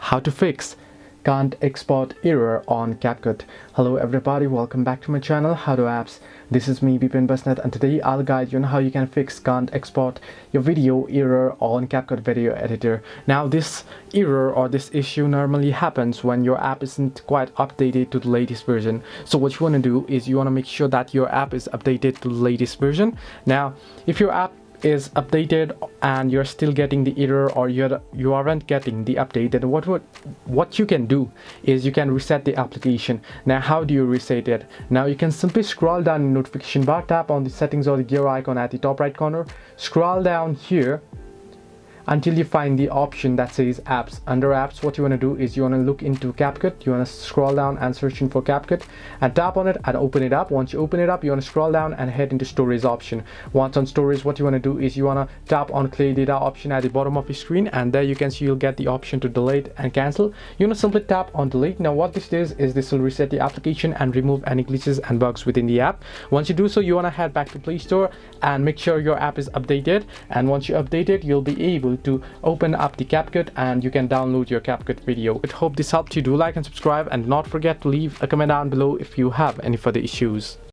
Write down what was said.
how to fix can't export error on CapCut. Hello everybody, welcome back to my channel How to Apps. This is me Bipin Basnet, and today I'll guide you on how you can fix can't export your video error on CapCut video editor. Now this error or this issue normally happens when your app isn't quite updated to the latest version. So what you want to do is you want to make sure that your app is updated to the latest version. Now if your app is updated and you're still getting the error, or you aren't getting the update, then what you can do is you can reset the application. Now how do you reset it? Now you can simply scroll down in notification bar, tap on the settings or the gear icon at the top right corner, scroll down here until you find the option that says apps. Under apps, what you want to do is you want to look into CapCut. You want to scroll down and searching for CapCut and tap on it and open it up. Once you open it up, you want to scroll down and head into storage option. Once on storage, what you want to do is you want to tap on clear data option at the bottom of your screen, and there you can see you'll get the option to delete and cancel. You want to simply tap on delete. Now what this does is this will reset the application and remove any glitches and bugs within the app. Once you do so, you want to head back to Play Store and make sure your app is updated, and once you update it, you'll be able to open up the CapCut and you can download your CapCut video. I hope this helped you. Do like and subscribe, and not forget to leave a comment down below if you have any further issues.